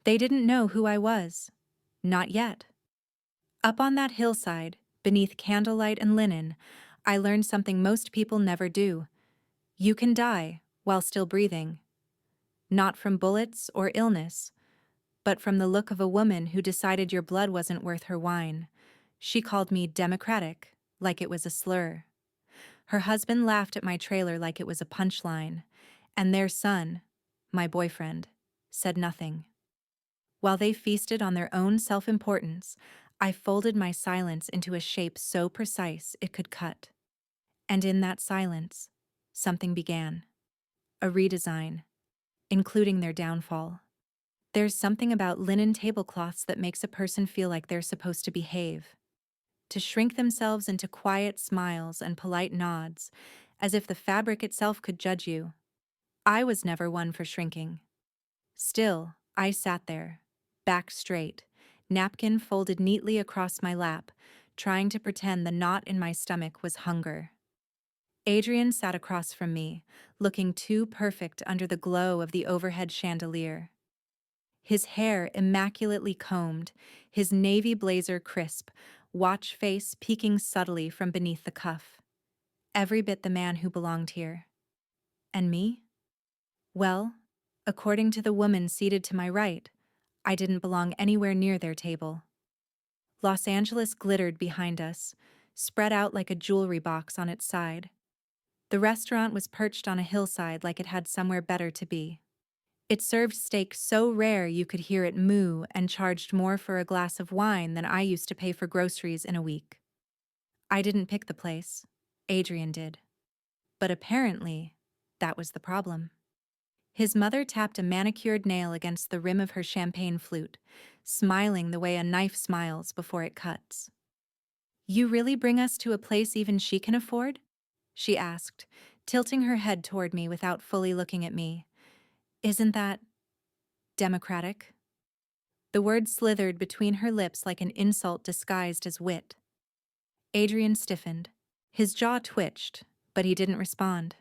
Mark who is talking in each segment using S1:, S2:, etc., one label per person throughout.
S1: They didn't know who I was. Not yet. Up on that hillside, beneath candlelight and linen, I learned something most people never do. You can die while still breathing. Not from bullets or illness, but from the look of a woman who decided your blood wasn't worth her wine. She called me democratic, like it was a slur. Her husband laughed at my trailer like it was a punchline, and their son, my boyfriend, said nothing. While they feasted on their own self-importance, I folded my silence into a shape so precise it could cut. And in that silence, something began. A redesign, including their downfall. There's something about linen tablecloths that makes a person feel like they're supposed to behave, to shrink themselves into quiet smiles and polite nods, as if the fabric itself could judge you. I was never one for shrinking. Still, I sat there, back straight, napkin folded neatly across my lap, trying to pretend the knot in my stomach was hunger. Adrian sat across from me, looking too perfect under the glow of the overhead chandelier. His hair immaculately combed, his navy blazer crisp, watch face peeking subtly from beneath the cuff. Every bit the man who belonged here. And me? Well, according to the woman seated to my right, I didn't belong anywhere near their table. Los Angeles glittered behind us, spread out like a jewelry box on its side. The restaurant was perched on a hillside like it had somewhere better to be. It served steak so rare you could hear it moo and charged more for a glass of wine than I used to pay for groceries in a week. I didn't pick the place. Adrian did. But apparently, that was the problem. His mother tapped a manicured nail against the rim of her champagne flute, smiling the way a knife smiles before it cuts. "You really bring us to a place even she can afford?" she asked, tilting her head toward me without fully looking at me. "Isn't that democratic?" The word slithered between her lips like an insult disguised as wit. Adrian stiffened. His jaw twitched, but he didn't respond.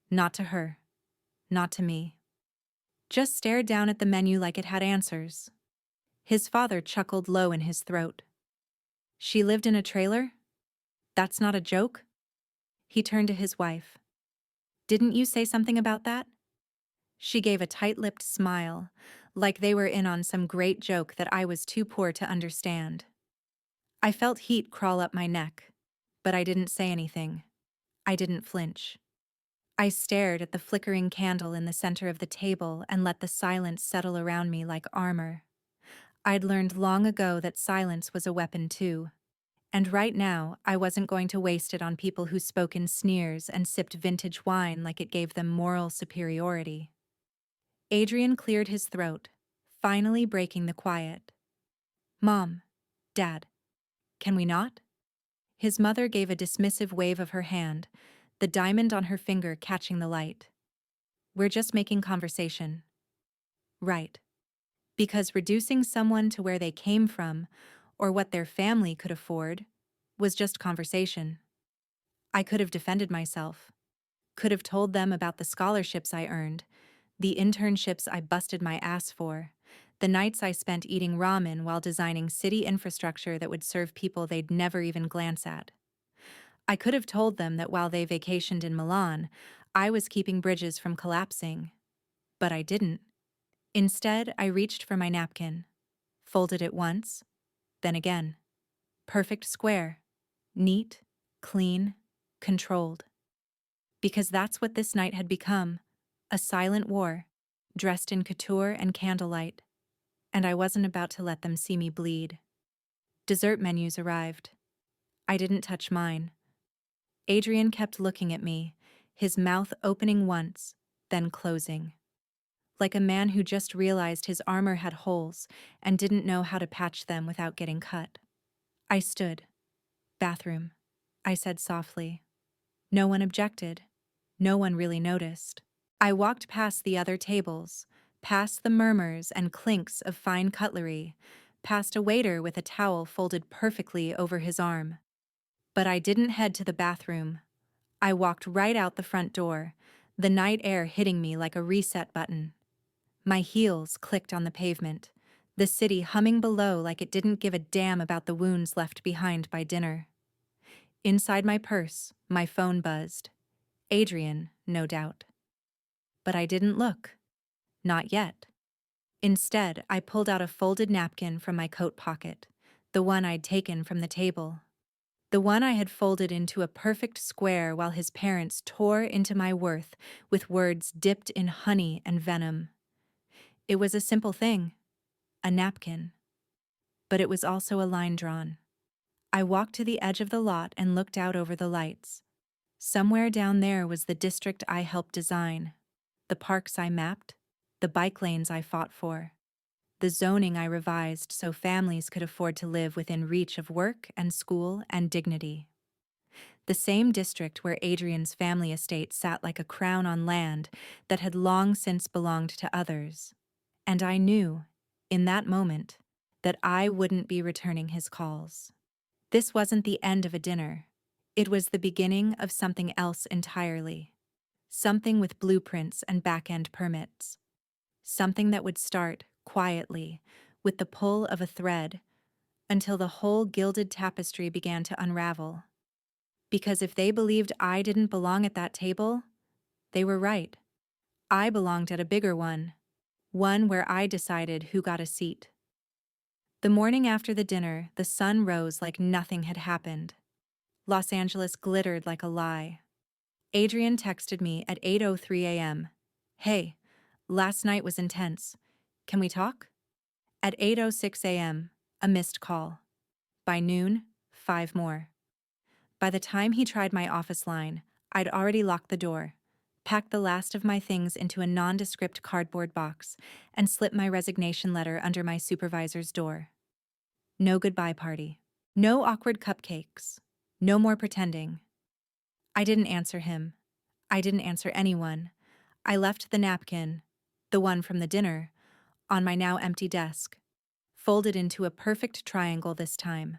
S1: Not to her. Not to me. Just stared down at the menu like it had answers. His father chuckled low in his throat. "She lived in a trailer? That's not a joke?" He turned to his wife. "Didn't you say something about that?" She gave a tight-lipped smile, like they were in on some great joke that I was too poor to understand. I felt heat crawl up my neck, but I didn't say anything. I didn't flinch. I stared at the flickering candle in the center of the table and let the silence settle around me like armor. I'd learned long ago that silence was a weapon too. And right now, I wasn't going to waste it on people who spoke in sneers and sipped vintage wine like it gave them moral superiority. Adrian cleared his throat, finally breaking the quiet. "Mom, Dad, can we not?" His mother gave a dismissive wave of her hand, the diamond on her finger catching the light. "We're just making conversation." Right. Because reducing someone to where they came from, or what their family could afford, was just conversation. I could have defended myself. Could have told them about the scholarships I earned, the internships I busted my ass for, the nights I spent eating ramen while designing city infrastructure that would serve people they'd never even glance at. I could have told them that while they vacationed in Milan, I was keeping bridges from collapsing. But I didn't. Instead, I reached for my napkin, folded it once, then again. Perfect square. Neat, clean, controlled. Because that's what this night had become, a silent war, dressed in couture and candlelight. And I wasn't about to let them see me bleed. Dessert menus arrived. I didn't touch mine. Adrian kept looking at me, his mouth opening once, then closing. Like a man who just realized his armor had holes and didn't know how to patch them without getting cut. I stood. "Bathroom," I said softly. No one objected. No one really noticed. I walked past the other tables, past the murmurs and clinks of fine cutlery, past a waiter with a towel folded perfectly over his arm. But I didn't head to the bathroom. I walked right out the front door, the night air hitting me like a reset button. My heels clicked on the pavement, the city humming below like it didn't give a damn about the wounds left behind by dinner. Inside my purse, my phone buzzed. Adrian, no doubt. But I didn't look. Not yet. Instead, I pulled out a folded napkin from my coat pocket, the one I'd taken from the table. The one I had folded into a perfect square while his parents tore into my worth with words dipped in honey and venom. It was a simple thing, a napkin. But it was also a line drawn. I walked to the edge of the lot and looked out over the lights. Somewhere down there was the district I helped design, the parks I mapped, the bike lanes I fought for, the zoning I revised so families could afford to live within reach of work and school and dignity. The same district where Adrian's family estate sat like a crown on land that had long since belonged to others. And I knew, in that moment, that I wouldn't be returning his calls. This wasn't the end of a dinner. It was the beginning of something else entirely. Something with blueprints and back-end permits. Something that would start, quietly, with the pull of a thread, until the whole gilded tapestry began to unravel. Because if they believed I didn't belong at that table, they were right. I belonged at a bigger one where I decided who got a seat. The morning after the dinner, the sun rose like nothing had happened. Los Angeles glittered like a lie. Adrian texted me at 8:03 a.m. Hey, last night was intense. Can we talk? At 8:06 a.m., a missed call. By noon, 5 more. By the time he tried my office line, I'd already locked the door, packed the last of my things into a nondescript cardboard box, and slipped my resignation letter under my supervisor's door. No goodbye party. No awkward cupcakes. No more pretending. I didn't answer him. I didn't answer anyone. I left the napkin, the one from the dinner, on my now empty desk, folded into a perfect triangle this time.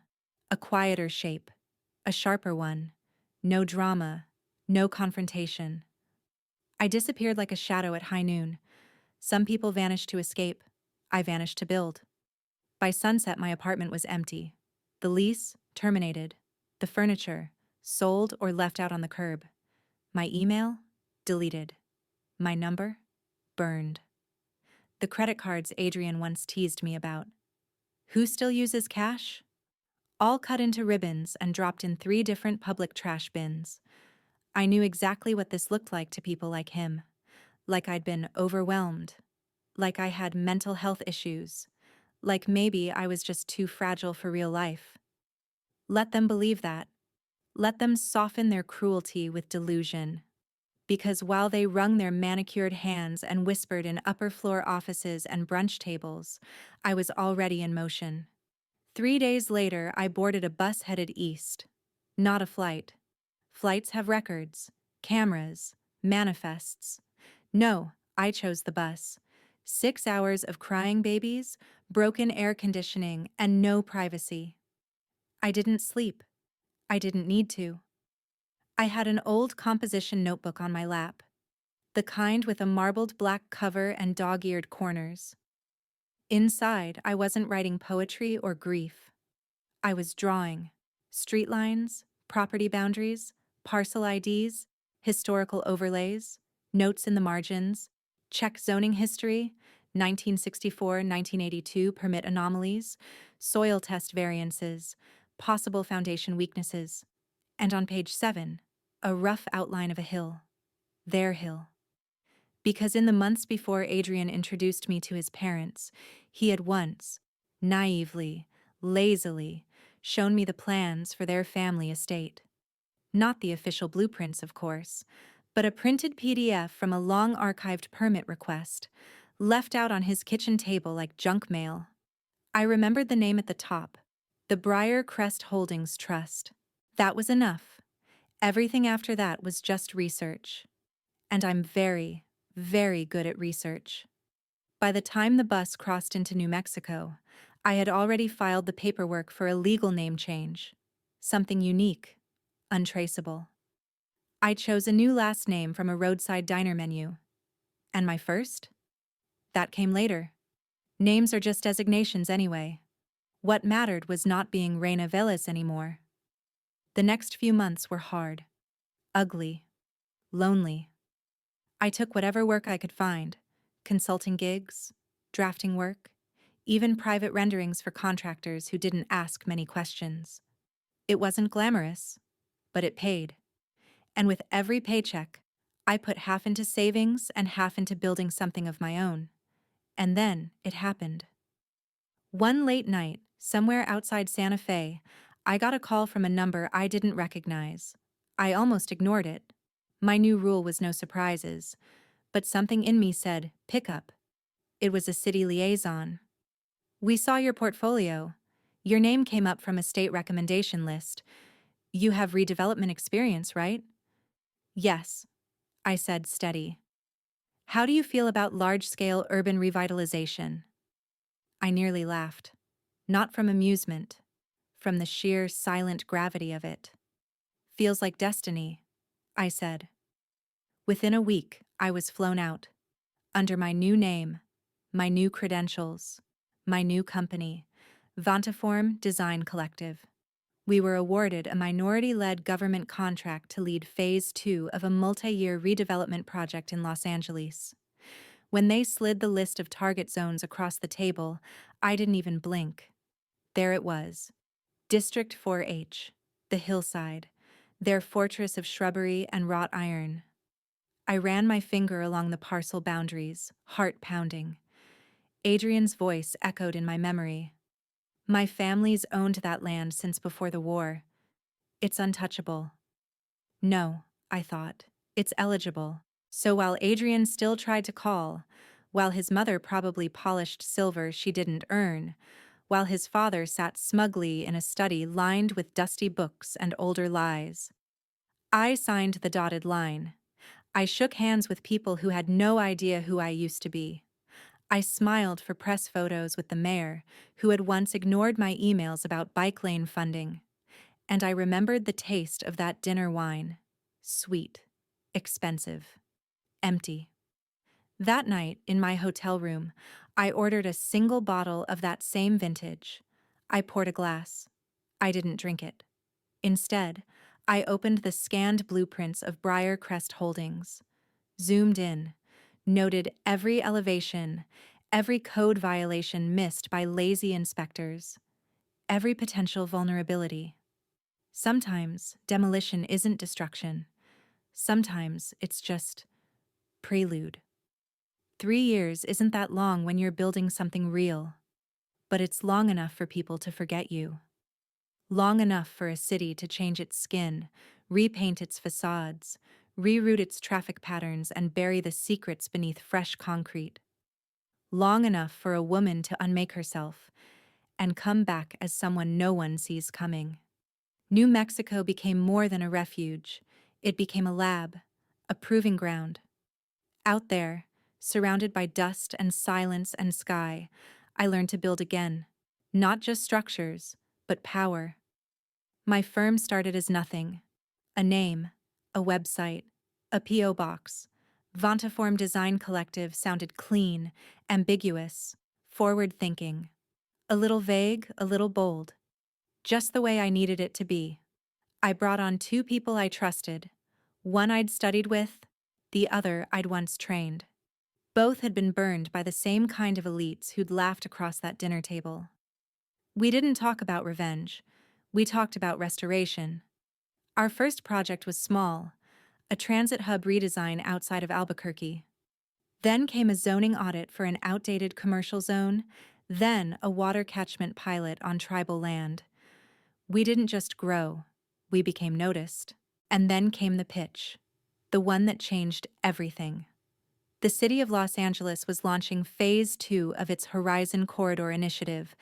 S1: A quieter shape, a sharper one. No drama, no confrontation. I disappeared like a shadow at high noon. Some people vanished to escape. I vanished to build. By sunset, my apartment was empty. The lease, terminated. The furniture, sold or left out on the curb. My email, deleted. My number, burned. The credit cards Adrian once teased me about. Who still uses cash? All cut into ribbons and dropped in 3 different public trash bins. I knew exactly what this looked like to people like him. Like I'd been overwhelmed. Like I had mental health issues. Like maybe I was just too fragile for real life. Let them believe that. Let them soften their cruelty with delusion. Because while they wrung their manicured hands and whispered in upper-floor offices and brunch tables, I was already in motion. 3 days later, I boarded a bus headed east. Not a flight. Flights have records, cameras, manifests. No, I chose the bus. 6 hours of crying babies, broken air conditioning, and no privacy. I didn't sleep. I didn't need to. I had an old composition notebook on my lap, the kind with a marbled black cover and dog-eared corners. Inside, I wasn't writing poetry or grief. I was drawing. Street lines, property boundaries, parcel IDs, historical overlays, notes in the margins, check zoning history, 1964-1982 permit anomalies, soil test variances, possible foundation weaknesses. And on page 7, a rough outline of a hill. Their hill. Because in the months before Adrian introduced me to his parents, he had once, naively, lazily, shown me the plans for their family estate. Not the official blueprints, of course, but a printed PDF from a long-archived permit request, left out on his kitchen table like junk mail. I remembered the name at the top, the Briar Crest Holdings Trust. That was enough. Everything after that was just research. And I'm very, very good at research. By the time the bus crossed into New Mexico, I had already filed the paperwork for a legal name change. Something unique, untraceable. I chose a new last name from a roadside diner menu. And my first? That came later. Names are just designations anyway. What mattered was not being Reina Velez anymore. The next few months were hard, ugly, lonely. I took whatever work I could find, consulting gigs, drafting work, even private renderings for contractors who didn't ask many questions. It wasn't glamorous, but it paid. And with every paycheck, I put half into savings and half into building something of my own. And then it happened. One late night, somewhere outside Santa Fe, I got a call from a number I didn't recognize. I almost ignored it. My new rule was no surprises, but something in me said, pick up. It was a city liaison. We saw your portfolio. Your name came up from a state recommendation list. You have redevelopment experience, right? Yes, I said, steady. How do you feel about large-scale urban revitalization? I nearly laughed. Not from amusement, from the sheer, silent gravity of it. Feels like destiny, I said. Within a week, I was flown out. Under my new name, my new credentials, my new company, Vantiform Design Collective. We were awarded a minority-led government contract to lead Phase 2 of a multi-year redevelopment project in Los Angeles. When they slid the list of target zones across the table, I didn't even blink. There it was. District 4H, the hillside, their fortress of shrubbery and wrought iron. I ran my finger along the parcel boundaries, heart pounding. Adrian's voice echoed in my memory. My family's owned that land since before the war. It's untouchable. No, I thought. It's eligible. So while Adrian still tried to call, while his mother probably polished silver she didn't earn, while his father sat smugly in a study lined with dusty books and older lies, I signed the dotted line. I shook hands with people who had no idea who I used to be. I smiled for press photos with the mayor, who had once ignored my emails about bike lane funding. And I remembered the taste of that dinner wine. Sweet, expensive, empty. That night, in my hotel room, I ordered a single bottle of that same vintage. I poured a glass. I didn't drink it. Instead, I opened the scanned blueprints of Briarcrest Holdings, zoomed in, noted every elevation, every code violation missed by lazy inspectors, every potential vulnerability. Sometimes demolition isn't destruction. Sometimes it's just prelude. 3 years isn't that long when you're building something real, but it's long enough for people to forget you. Long enough for a city to change its skin, repaint its facades, reroute its traffic patterns, and bury the secrets beneath fresh concrete. Long enough for a woman to unmake herself and come back as someone no one sees coming. New Mexico became more than a refuge. It became a lab, a proving ground. Out there, surrounded by dust and silence and sky, I learned to build again. Not just structures, but power. My firm started as nothing. A name, a website, a P.O. box. Vantiform Design Collective sounded clean, ambiguous, forward-thinking. A little vague, a little bold. Just the way I needed it to be. I brought on 2 people I trusted. One I'd studied with, the other I'd once trained. Both had been burned by the same kind of elites who'd laughed across that dinner table. We didn't talk about revenge. We talked about restoration. Our first project was small, a transit hub redesign outside of Albuquerque. Then came a zoning audit for an outdated commercial zone, then a water catchment pilot on tribal land. We didn't just grow, we became noticed. And then came the pitch, the one that changed everything. The city of Los Angeles was launching Phase 2 of its Horizon Corridor initiative,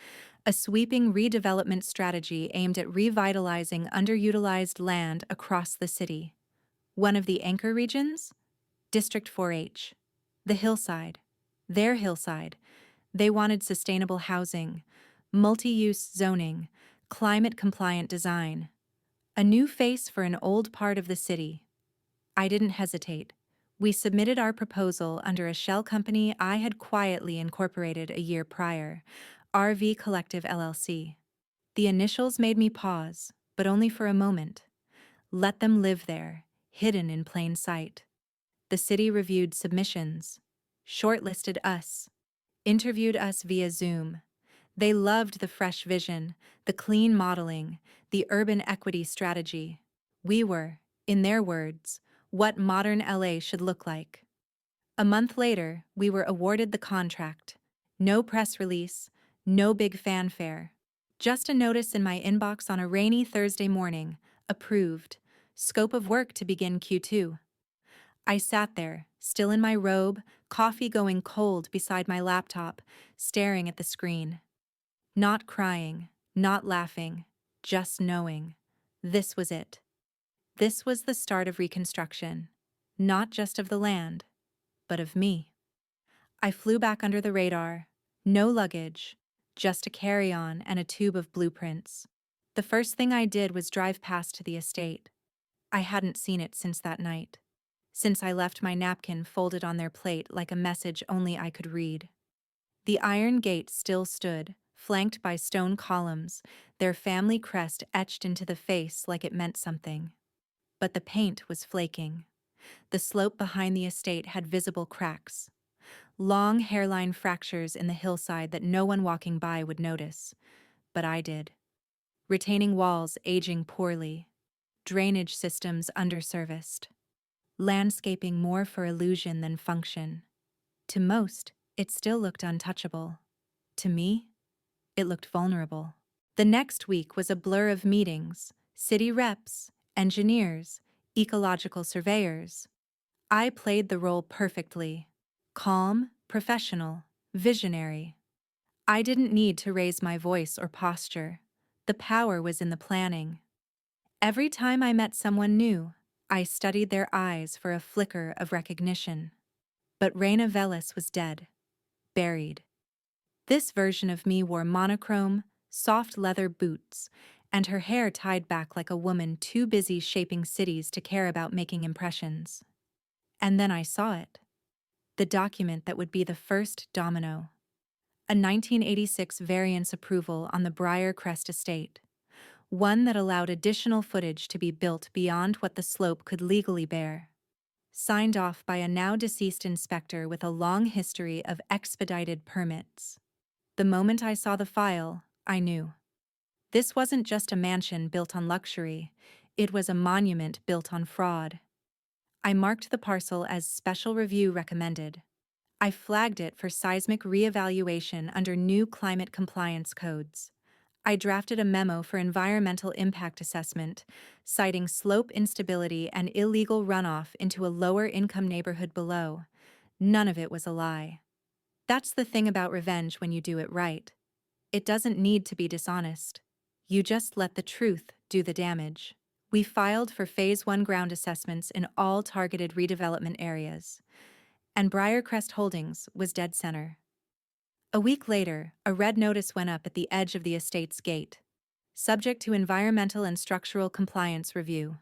S1: a sweeping redevelopment strategy aimed at revitalizing underutilized land across the city. One of the anchor regions? District 4H. The hillside. Their hillside. They wanted sustainable housing, multi-use zoning, climate-compliant design. A new face for an old part of the city. I didn't hesitate. We submitted our proposal under a shell company I had quietly incorporated a year prior, RV Collective LLC. The initials made me pause, but only for a moment. Let them live there, hidden in plain sight. The city reviewed submissions, shortlisted us, interviewed us via Zoom. They loved the fresh vision, the clean modeling, the urban equity strategy. We were, in their words, what modern LA should look like. A month later, we were awarded the contract. No press release, no big fanfare. Just a notice in my inbox on a rainy Thursday morning. Approved. Scope of work to begin Q2. I sat there, still in my robe, coffee going cold beside my laptop, staring at the screen. Not crying, not laughing, just knowing. This was it. This was the start of reconstruction. Not just of the land, but of me. I flew back under the radar. No luggage, just a carry-on and a tube of blueprints. The first thing I did was drive past the estate. I hadn't seen it since that night. Since I left my napkin folded on their plate like a message only I could read. The iron gate still stood, flanked by stone columns, their family crest etched into the face like it meant something. But the paint was flaking. The slope behind the estate had visible cracks. Long hairline fractures in the hillside that no one walking by would notice. But I did. Retaining walls aging poorly. Drainage systems underserviced. Landscaping more for illusion than function. To most, it still looked untouchable. To me, it looked vulnerable. The next week was a blur of meetings, city reps, engineers, ecological surveyors. I played the role perfectly. Calm, professional, visionary. I didn't need to raise my voice or posture. The power was in the planning. Every time I met someone new, I studied their eyes for a flicker of recognition. But Reina Velis was dead, buried. This version of me wore monochrome, soft leather boots, and her hair tied back like a woman too busy shaping cities to care about making impressions. And then I saw it. The document that would be the first domino. A 1986 variance approval on the Briarcrest estate. One that allowed additional footage to be built beyond what the slope could legally bear. Signed off by a now-deceased inspector with a long history of expedited permits. The moment I saw the file, I knew. This wasn't just a mansion built on luxury, it was a monument built on fraud. I marked the parcel as special review recommended. I flagged it for seismic reevaluation under new climate compliance codes. I drafted a memo for environmental impact assessment, citing slope instability and illegal runoff into a lower-income neighborhood below. None of it was a lie. That's the thing about revenge when you do it right. It doesn't need to be dishonest. You just let the truth do the damage. We filed for Phase 1 ground assessments in all targeted redevelopment areas. And Briarcrest Holdings was dead center. A week later, a red notice went up at the edge of the estate's gate. Subject to environmental and structural compliance review.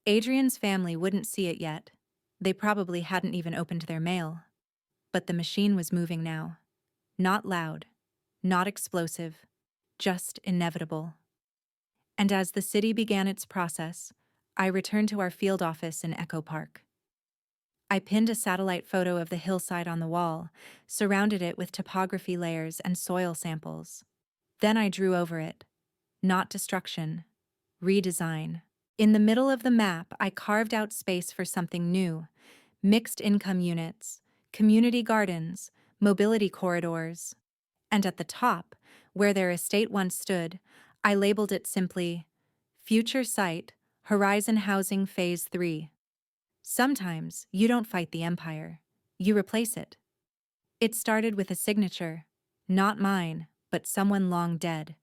S1: Adrian's family wouldn't see it yet. They probably hadn't even opened their mail. But the machine was moving now. Not loud, not explosive, just inevitable. And as the city began its process, I returned to our field office in Echo Park. I pinned a satellite photo of the hillside on the wall, surrounded it with topography layers and soil samples. Then I drew over it. Not destruction, redesign. In the middle of the map, I carved out space for something new. Mixed income units, community gardens, mobility corridors. And at the top, where their estate once stood, I labeled it simply, Future Site, Horizon Housing Phase 3. Sometimes you don't fight the empire, you replace it. It started with a signature, not mine, but someone long dead.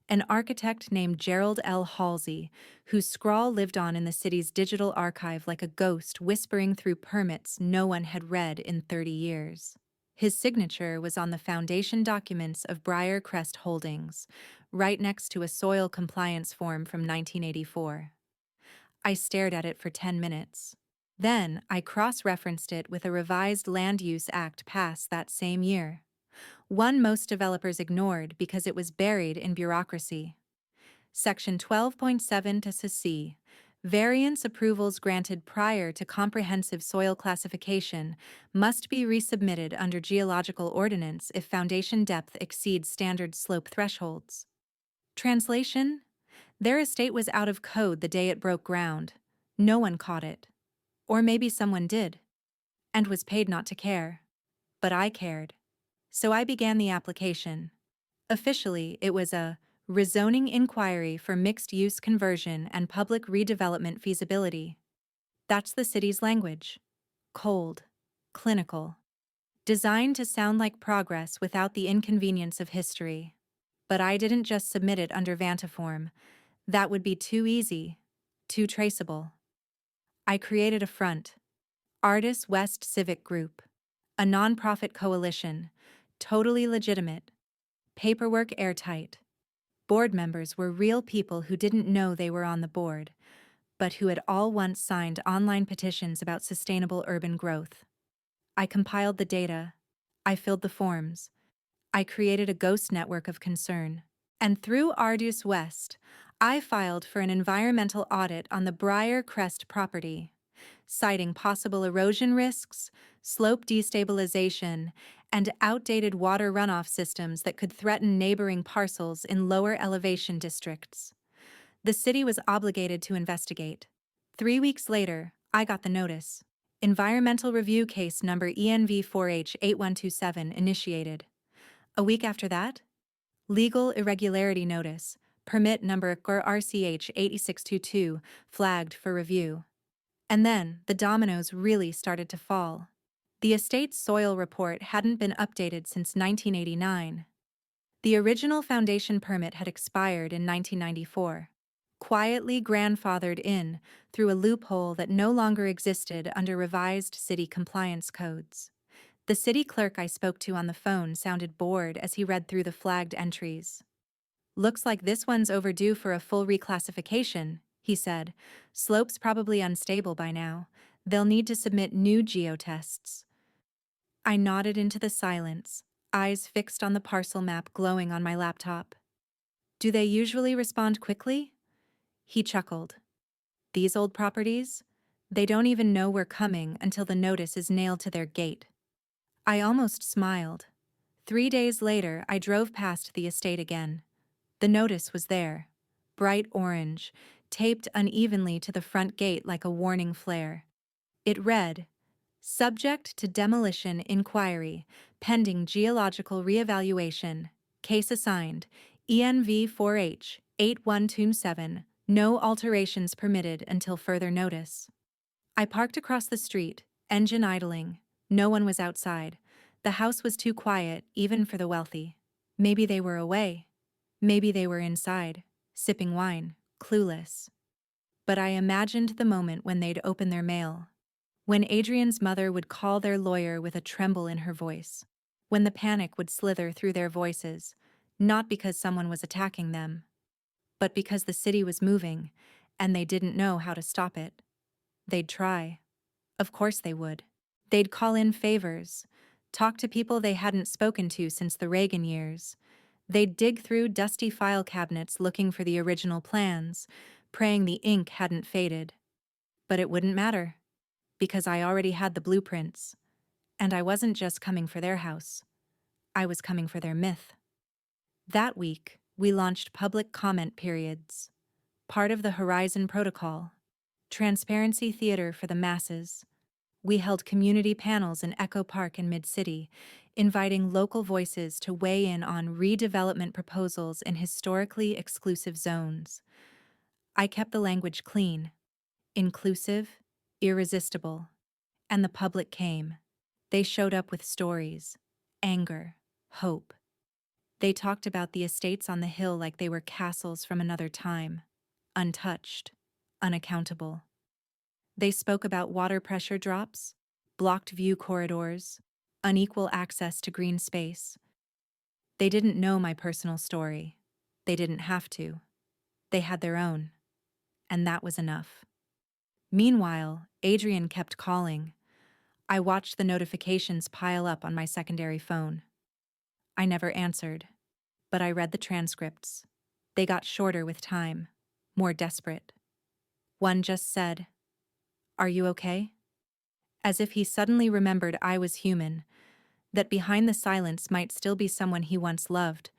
S1: An architect named Gerald L. Halsey, whose scrawl lived on in the city's digital archive like a ghost whispering through permits no one had read in 30 years. His signature was on the foundation documents of Briarcrest Holdings, right next to a soil compliance form from 1984. I stared at it for 10 minutes. Then I cross-referenced it with a revised Land Use Act passed that same year. One most developers ignored because it was buried in bureaucracy. Section 12.7 to C. Variance approvals granted prior to comprehensive soil classification must be resubmitted under geological ordinance if foundation depth exceeds standard slope thresholds. Translation: their estate was out of code the day it broke ground. No one caught it. Or maybe someone did, and was paid not to care. But I cared. So I began the application. Officially, it was a rezoning inquiry for mixed-use conversion and public redevelopment feasibility. That's the city's language. Cold. Clinical. Designed to sound like progress without the inconvenience of history. But I didn't just submit it under Vantiform. That would be too easy. Too traceable. I created a front. Artists West Civic Group. A nonprofit coalition. Totally legitimate. Paperwork airtight. Board members were real people who didn't know they were on the board, but who had all once signed online petitions about sustainable urban growth. I compiled the data. I filled the forms. I created a ghost network of concern. And through Arduous West, I filed for an environmental audit on the Briar Crest property, citing possible erosion risks, slope destabilization, and outdated water runoff systems that could threaten neighboring parcels in lower elevation districts. The city was obligated to investigate. 3 weeks later, I got the notice. Environmental Review Case number ENV4H8127 initiated. A week after that, Legal Irregularity Notice, permit number RCH 8622, flagged for review. And then the dominoes really started to fall. The estate's soil report hadn't been updated since 1989. The original foundation permit had expired in 1994, quietly grandfathered in through a loophole that no longer existed under revised city compliance codes. The city clerk I spoke to on the phone sounded bored as he read through the flagged entries. "Looks like this one's overdue for a full reclassification," he said. "Slope's probably unstable by now. They'll need to submit new geotests." I nodded into the silence, eyes fixed on the parcel map glowing on my laptop. "Do they usually respond quickly?" He chuckled. "These old properties? They don't even know we're coming until the notice is nailed to their gate." I almost smiled. 3 days later, I drove past the estate again. The notice was there, bright orange, taped unevenly to the front gate like a warning flare. It read, "Subject to demolition inquiry, pending geological reevaluation, case assigned, ENV4H 8127, no alterations permitted until further notice." I parked across the street, engine idling. No one was outside. The house was too quiet, even for the wealthy. Maybe they were away. Maybe they were inside, sipping wine, clueless. But I imagined the moment when they'd open their mail. When Adrian's mother would call their lawyer with a tremble in her voice. When the panic would slither through their voices, not because someone was attacking them, but because the city was moving, and they didn't know how to stop it. They'd try. Of course they would. They'd call in favors, talk to people they hadn't spoken to since the Reagan years. They'd dig through dusty file cabinets looking for the original plans, praying the ink hadn't faded. But it wouldn't matter, because I already had the blueprints. And I wasn't just coming for their house. I was coming for their myth. That week, we launched public comment periods, part of the Horizon Protocol, transparency theater for the masses. We held community panels in Echo Park and Mid-City, inviting local voices to weigh in on redevelopment proposals in historically exclusive zones. I kept the language clean, inclusive, irresistible, and the public came. They showed up with stories, anger, hope. They talked about the estates on the hill like they were castles from another time, untouched, unaccountable. They spoke about water pressure drops, blocked view corridors, unequal access to green space. They didn't know my personal story. They didn't have to. They had their own. And that was enough. Meanwhile, Adrian kept calling. I watched the notifications pile up on my secondary phone. I never answered, but I read the transcripts. They got shorter with time, more desperate. One just said, "Are you okay?" As if he suddenly remembered I was human, that behind the silence might still be someone he once loved.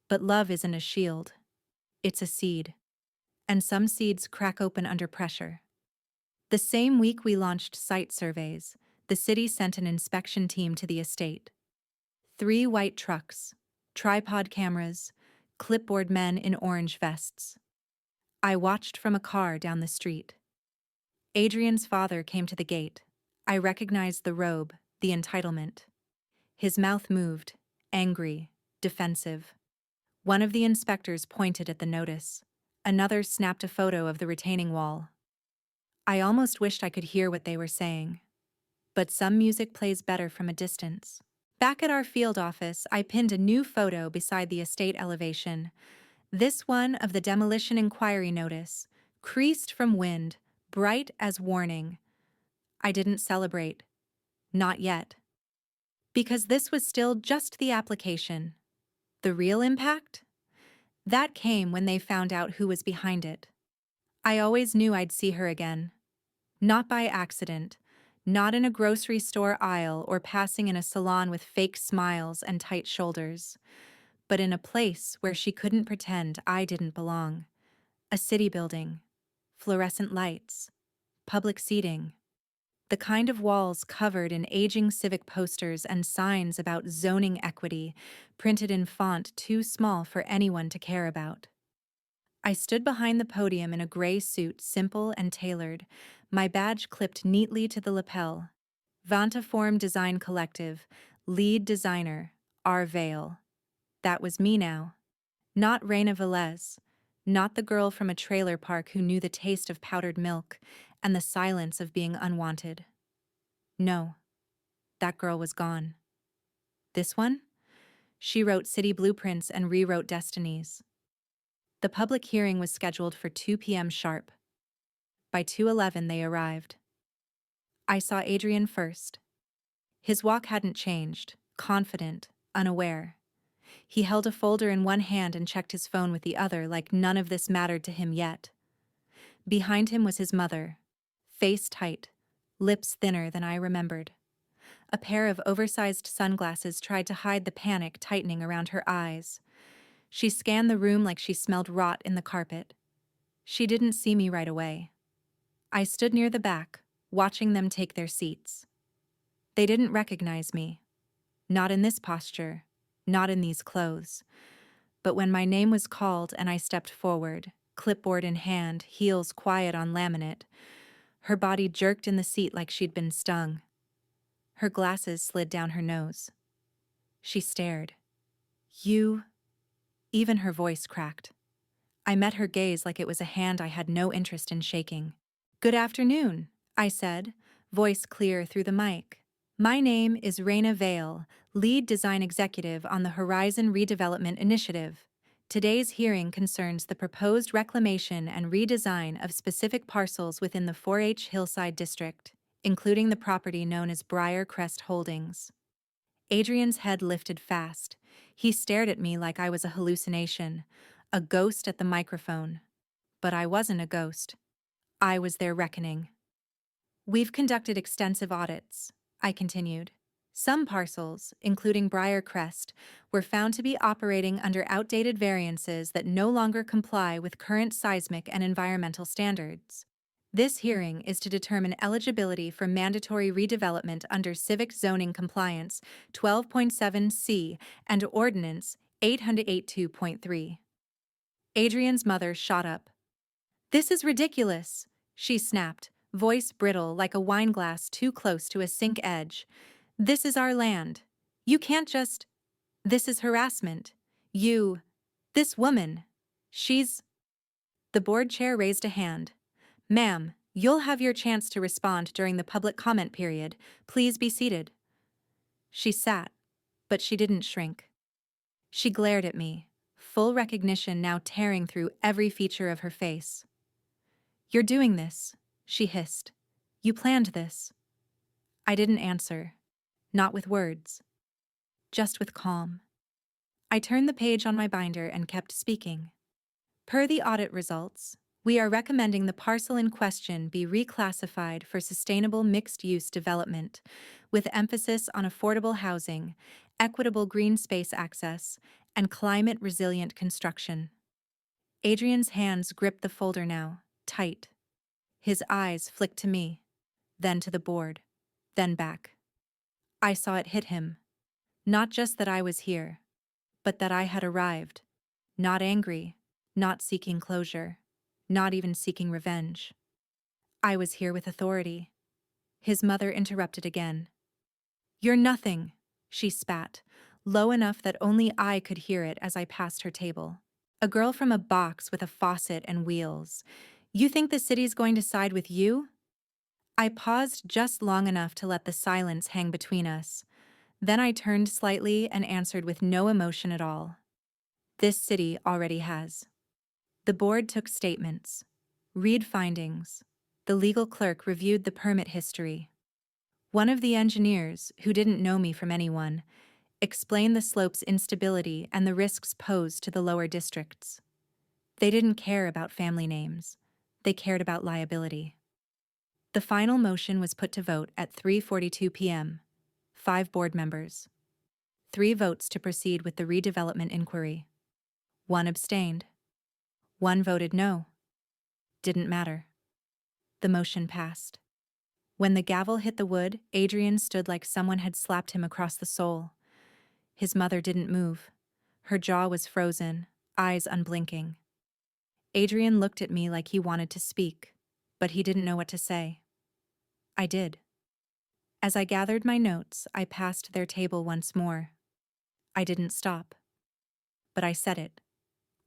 S1: But love isn't a shield. It's a seed. And some seeds crack open under pressure. The same week we launched site surveys, the city sent an inspection team to the estate. 3 white trucks, tripod cameras, clipboard men in orange vests. I watched from a car down the street. Adrian's father came to the gate. I recognized the robe, the entitlement. His mouth moved, angry, defensive. One of the inspectors pointed at the notice. Another snapped a photo of the retaining wall. I almost wished I could hear what they were saying. But some music plays better from a distance. Back at our field office, I pinned a new photo beside the estate elevation. This one of the demolition inquiry notice, creased from wind, bright as warning. I didn't celebrate. Not yet. Because this was still just the application. The real impact? That came when they found out who was behind it. I always knew I'd see her again. Not by accident, not in a grocery store aisle or passing in a salon with fake smiles and tight shoulders, but in a place where she couldn't pretend I didn't belong. A city building, fluorescent lights, public seating, the kind of walls covered in aging civic posters and signs about zoning equity printed in font too small for anyone to care about. I stood behind the podium in a gray suit, simple and tailored, my badge clipped neatly to the lapel. Vantiform Design Collective, lead designer, R. Vale. That was me now. Not Reina Velez, not the girl from a trailer park who knew the taste of powdered milk and the silence of being unwanted. No, that girl was gone. This one? She wrote city blueprints and rewrote destinies. The public hearing was scheduled for 2 p.m. sharp. By 2:11 they arrived. I saw Adrian first. His walk hadn't changed, confident, unaware. He held a folder in one hand and checked his phone with the other like none of this mattered to him yet. Behind him was his mother, face tight, lips thinner than I remembered. A pair of oversized sunglasses tried to hide the panic tightening around her eyes. She scanned the room like she smelled rot in the carpet. She didn't see me right away. I stood near the back, watching them take their seats. They didn't recognize me. Not in this posture, not in these clothes. But when my name was called and I stepped forward, clipboard in hand, heels quiet on laminate, her body jerked in the seat like she'd been stung. Her glasses slid down her nose. She stared. You... Even her voice cracked. I met her gaze like it was a hand I had no interest in shaking. "Good afternoon," I said, voice clear through the mic. "My name is Reina Vale, lead design executive on the Horizon Redevelopment Initiative. Today's hearing concerns the proposed reclamation and redesign of specific parcels within the 4-H Hillside District, including the property known as Briar Crest Holdings." Adrian's head lifted fast. He stared at me like I was a hallucination, a ghost at the microphone. But I wasn't a ghost. I was their reckoning. "We've conducted extensive audits," I continued. "Some parcels, including Briar Crest, were found to be operating under outdated variances that no longer comply with current seismic and environmental standards. This hearing is to determine eligibility for mandatory redevelopment under Civic Zoning Compliance 12.7C and Ordinance 882.3. Adrian's mother shot up. "This is ridiculous," she snapped, voice brittle like a wineglass too close to a sink edge. "This is our land. You can't just... This is harassment. This woman, she's..." The board chair raised a hand. "Ma'am, you'll have your chance to respond during the public comment period. Please be seated." She sat, but she didn't shrink. She glared at me, full recognition now tearing through every feature of her face. "You're doing this. she hissed. You planned this. I didn't answer. Not with words. Just with calm. I turned the page on my binder and kept speaking. Per the audit results, we are recommending the parcel in question be reclassified for sustainable mixed-use development, with emphasis on affordable housing, equitable green space access, and climate-resilient construction. Adrian's hands gripped the folder now, tight. His eyes flicked to me, then to the board, then back. I saw it hit him. Not just that I was here, but that I had arrived. Not angry, not seeking closure, not even seeking revenge. I was here with authority. His mother interrupted again. You're nothing, she spat, low enough that only I could hear it as I passed her table. A girl from a box with a faucet and wheels. You think the city's going to side with you? I paused just long enough to let the silence hang between us. Then I turned slightly and answered with no emotion at all. This city already has. The board took statements. Read findings. The legal clerk reviewed the permit history. One of the engineers, who didn't know me from anyone, explained the slope's instability and the risks posed to the lower districts. They didn't care about family names. They cared about liability. The final motion was put to vote at 3:42 p.m. 5 board members. 3 votes to proceed with the redevelopment inquiry. 1 abstained. 1 voted no. Didn't matter. The motion passed. When the gavel hit the wood, Adrian stood like someone had slapped him across the soul. His mother didn't move. Her jaw was frozen, eyes unblinking. Adrian looked at me like he wanted to speak, but he didn't know what to say. I did. As I gathered my notes, I passed their table once more. I didn't stop. But I said it,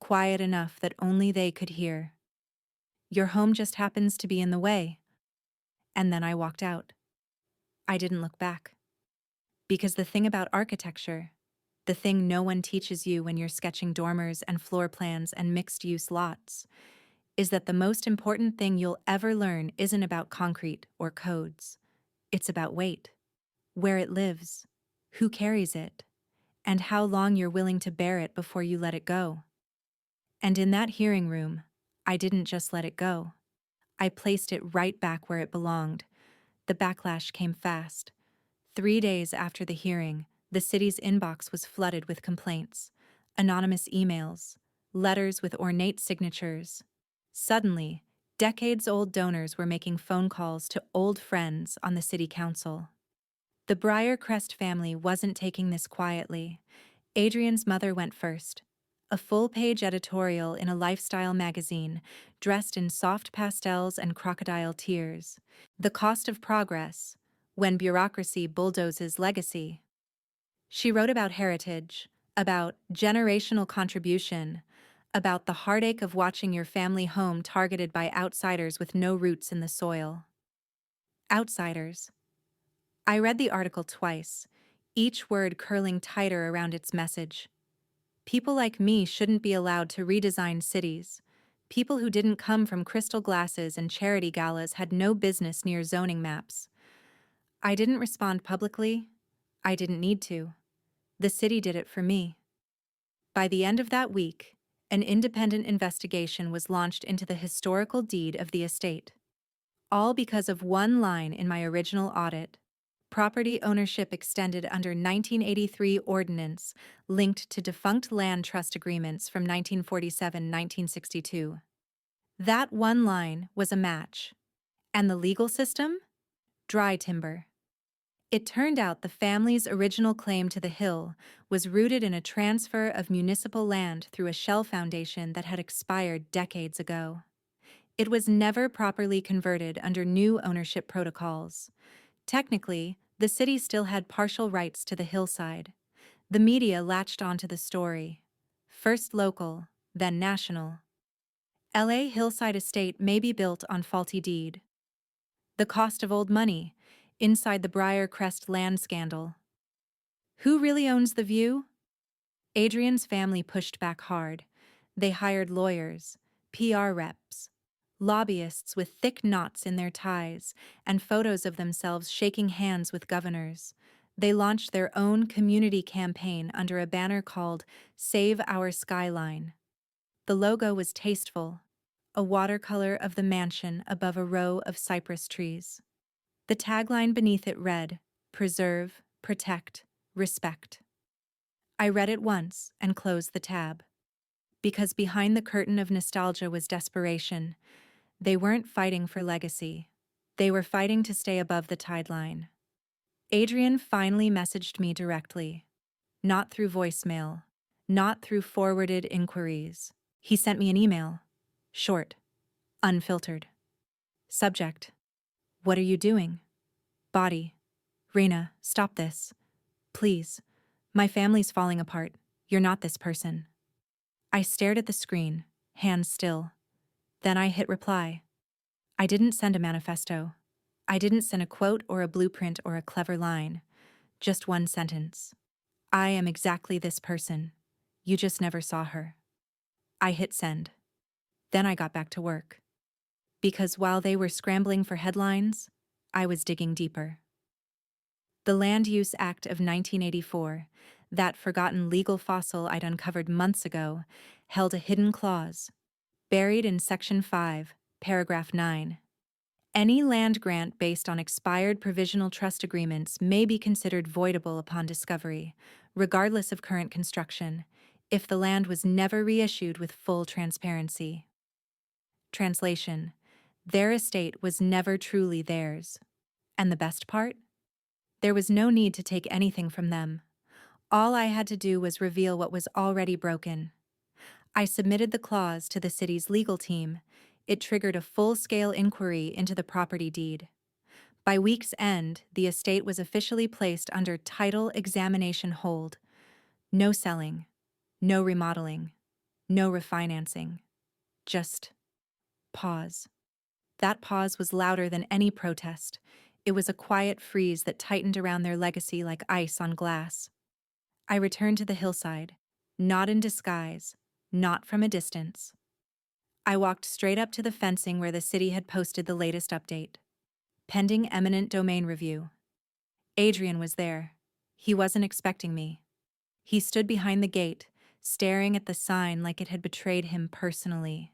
S1: quiet enough that only they could hear. Your home just happens to be in the way. And then I walked out. I didn't look back. Because the thing about architecture, the thing no one teaches you when you're sketching dormers and floor plans and mixed-use lots, is that the most important thing you'll ever learn isn't about concrete or codes. It's about weight, where it lives, who carries it, and how long you're willing to bear it before you let it go. And in that hearing room, I didn't just let it go. I placed it right back where it belonged. The backlash came fast. 3 days after the hearing, the city's inbox was flooded with complaints, anonymous emails, letters with ornate signatures. Suddenly, decades-old donors were making phone calls to old friends on the city council. The Briarcrest family wasn't taking this quietly. Adrian's mother went first. A full-page editorial in a lifestyle magazine, dressed in soft pastels and crocodile tears. The cost of progress, when bureaucracy bulldozes legacy. She wrote about heritage, about generational contribution, about the heartache of watching your family home targeted by outsiders with no roots in the soil. Outsiders. I read the article twice, each word curling tighter around its message. People like me shouldn't be allowed to redesign cities. People who didn't come from crystal glasses and charity galas had no business near zoning maps. I didn't respond publicly. I didn't need to. The city did it for me. By the end of that week, an independent investigation was launched into the historical deed of the estate. All because of one line in my original audit. Property ownership extended under 1983 ordinance linked to defunct land trust agreements from 1947-1962. That one line was a match. And the legal system? Dry timber. It turned out the family's original claim to the hill was rooted in a transfer of municipal land through a shell foundation that had expired decades ago. It was never properly converted under new ownership protocols. Technically, the city still had partial rights to the hillside. The media latched onto the story. First local, then national. LA Hillside Estate may be built on faulty deed. The cost of old money, inside the Briarcrest land scandal. Who really owns the view? Adrian's family pushed back hard. They hired lawyers, PR reps, Lobbyists with thick knots in their ties and photos of themselves shaking hands with governors. They launched their own community campaign under a banner called Save Our Skyline. The logo was tasteful, a watercolor of the mansion above a row of cypress trees. The tagline beneath it read, Preserve, Protect, Respect. I read it once and closed the tab. Because behind the curtain of nostalgia was desperation. They weren't fighting for legacy. They were fighting to stay above the tide line. Adrian finally messaged me directly. Not through voicemail. Not through forwarded inquiries. He sent me an email. Short. Unfiltered. Subject. What are you doing? Body. Reina, stop this. Please. My family's falling apart. You're not this person. I stared at the screen, hands still. Then I hit reply. I didn't send a manifesto. I didn't send a quote or a blueprint or a clever line. Just one sentence. I am exactly this person. You just never saw her. I hit send. Then I got back to work. Because while they were scrambling for headlines, I was digging deeper. The Land Use Act of 1984, that forgotten legal fossil I'd uncovered months ago, held a hidden clause, buried in Section 5, Paragraph 9. Any land grant based on expired provisional trust agreements may be considered voidable upon discovery, regardless of current construction, if the land was never reissued with full transparency. Translation: their estate was never truly theirs. And the best part? There was no need to take anything from them. All I had to do was reveal what was already broken. I submitted the clause to the city's legal team. It triggered a full-scale inquiry into the property deed. By week's end, the estate was officially placed under title examination hold. No selling, no remodeling, no refinancing. Just pause. That pause was louder than any protest. It was a quiet freeze that tightened around their legacy like ice on glass. I returned to the hillside, not in disguise, not from a distance. I walked straight up to the fencing where the city had posted the latest update. Pending eminent domain review. Adrian was there. He wasn't expecting me. He stood behind the gate, staring at the sign like it had betrayed him personally.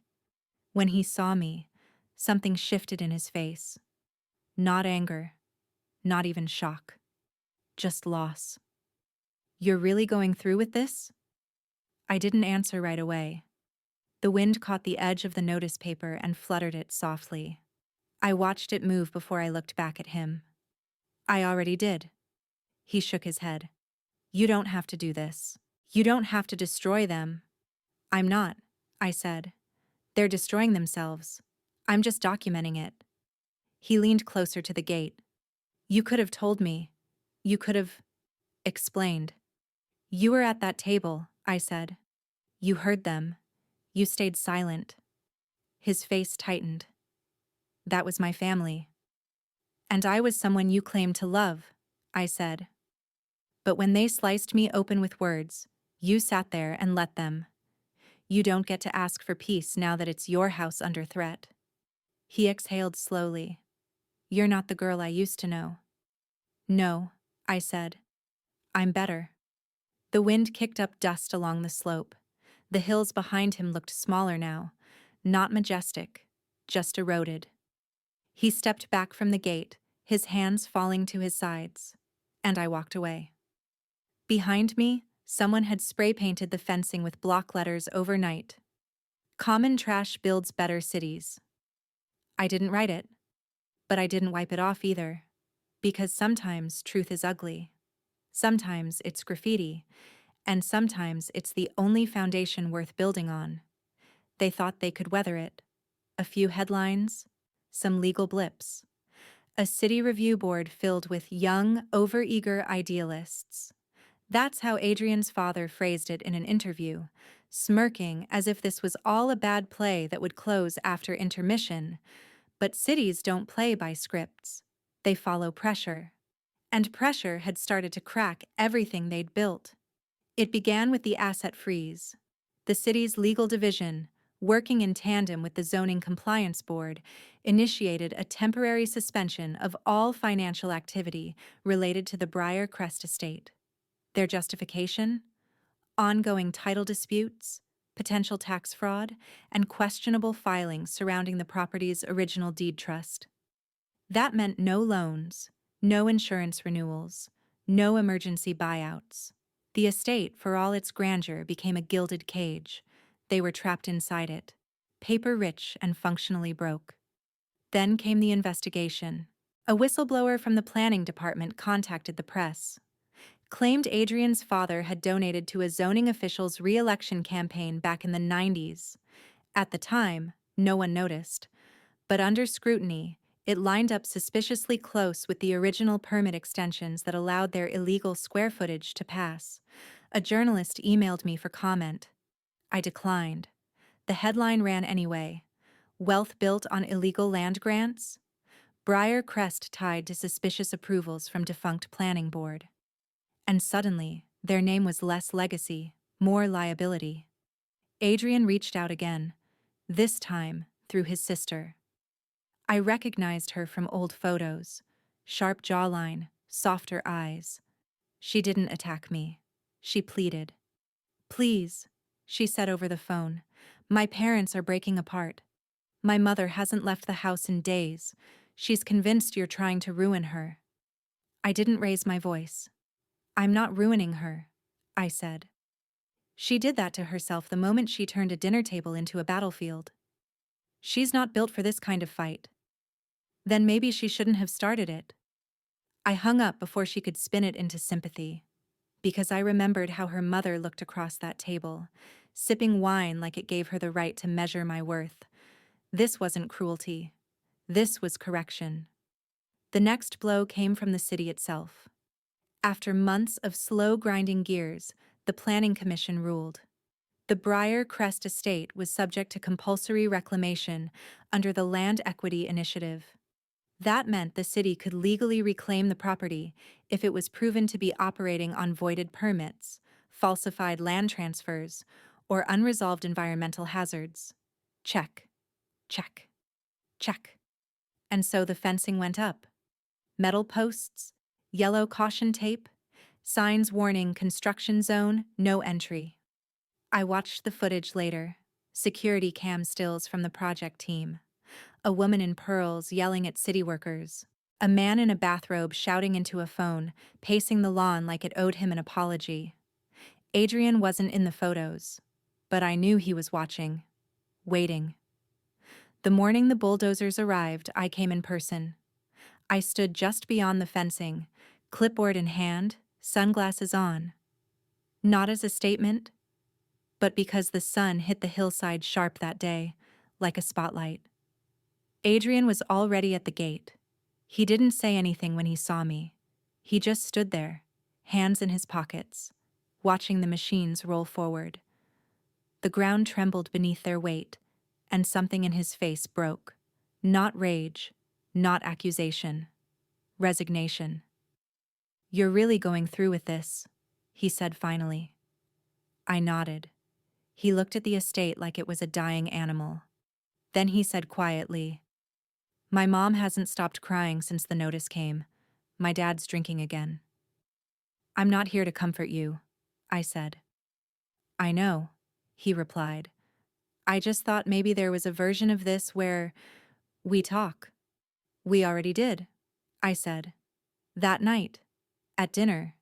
S1: When he saw me, something shifted in his face. Not anger, not even shock. Just loss. You're really going through with this? I didn't answer right away. The wind caught the edge of the notice paper and fluttered it softly. I watched it move before I looked back at him. I already did. He shook his head. You don't have to do this. You don't have to destroy them. I'm not, I said. They're destroying themselves. I'm just documenting it. He leaned closer to the gate. You could have told me. You could have explained. You were at that table, I said. You heard them. You stayed silent. His face tightened. That was my family. And I was someone you claimed to love, I said. But when they sliced me open with words, you sat there and let them. You don't get to ask for peace now that it's your house under threat. He exhaled slowly. You're not the girl I used to know. No, I said. I'm better. The wind kicked up dust along the slope. The hills behind him looked smaller now, not majestic, just eroded. He stepped back from the gate, his hands falling to his sides, and I walked away. Behind me, someone had spray-painted the fencing with block letters overnight. Common trash builds better cities. I didn't write it, but I didn't wipe it off either, because sometimes truth is ugly. Sometimes it's graffiti, and sometimes it's the only foundation worth building on. They thought they could weather it. A few headlines, some legal blips. A city review board filled with young, overeager idealists. That's how Adrian's father phrased it in an interview, smirking as if this was all a bad play that would close after intermission. But cities don't play by scripts. They follow pressure. And pressure had started to crack everything they'd built. It began with the asset freeze. The city's legal division, working in tandem with the Zoning Compliance Board, initiated a temporary suspension of all financial activity related to the Briar Crest estate. Their justification? Ongoing title disputes, potential tax fraud, and questionable filings surrounding the property's original deed trust. That meant no loans, no insurance renewals, no emergency buyouts. The estate, for all its grandeur, became a gilded cage. They were trapped inside it, paper-rich and functionally broke. Then came the investigation. A whistleblower from the planning department contacted the press, claimed Adrian's father had donated to a zoning official's re-election campaign back in the 90s. At the time, no one noticed, but under scrutiny, it lined up suspiciously close with the original permit extensions that allowed their illegal square footage to pass. A journalist emailed me for comment. I declined. The headline ran anyway. Wealth built on illegal land grants? Briar Crest tied to suspicious approvals from defunct planning board. And suddenly, their name was less legacy, more liability. Adrian reached out again, this time through his sister. I recognized her from old photos. Sharp jawline, softer eyes. She didn't attack me. She pleaded. "Please," she said over the phone. "My parents are breaking apart. My mother hasn't left the house in days. She's convinced you're trying to ruin her." I didn't raise my voice. "I'm not ruining her," I said. "She did that to herself the moment she turned a dinner table into a battlefield. She's not built for this kind of fight. Then maybe she shouldn't have started it." I hung up before she could spin it into sympathy, because I remembered how her mother looked across that table, sipping wine like it gave her the right to measure my worth. This wasn't cruelty. This was correction. The next blow came from the city itself. After months of slow grinding gears, the Planning Commission ruled. The Briar Crest estate was subject to compulsory reclamation under the Land Equity Initiative. That meant the city could legally reclaim the property if it was proven to be operating on voided permits, falsified land transfers, or unresolved environmental hazards. Check, check, check. And so the fencing went up. Metal posts, yellow caution tape, signs warning construction zone, no entry. I watched the footage later, security cam stills from the project team. A woman in pearls yelling at city workers. A man in a bathrobe shouting into a phone, pacing the lawn like it owed him an apology. Adrian wasn't in the photos, but I knew he was watching, waiting. The morning the bulldozers arrived, I came in person. I stood just beyond the fencing, clipboard in hand, sunglasses on. Not as a statement, but because the sun hit the hillside sharp that day, like a spotlight. Adrian was already at the gate. He didn't say anything when he saw me. He just stood there, hands in his pockets, watching the machines roll forward. The ground trembled beneath their weight, and something in his face broke. Not rage, not accusation. Resignation. "You're really going through with this," he said finally. I nodded. He looked at the estate like it was a dying animal. Then he said quietly, "My mom hasn't stopped crying since the notice came. My dad's drinking again." "I'm not here to comfort you," I said. "I know," he replied. "I just thought maybe there was a version of this where we talk." "We already did," I said. "That night. At dinner.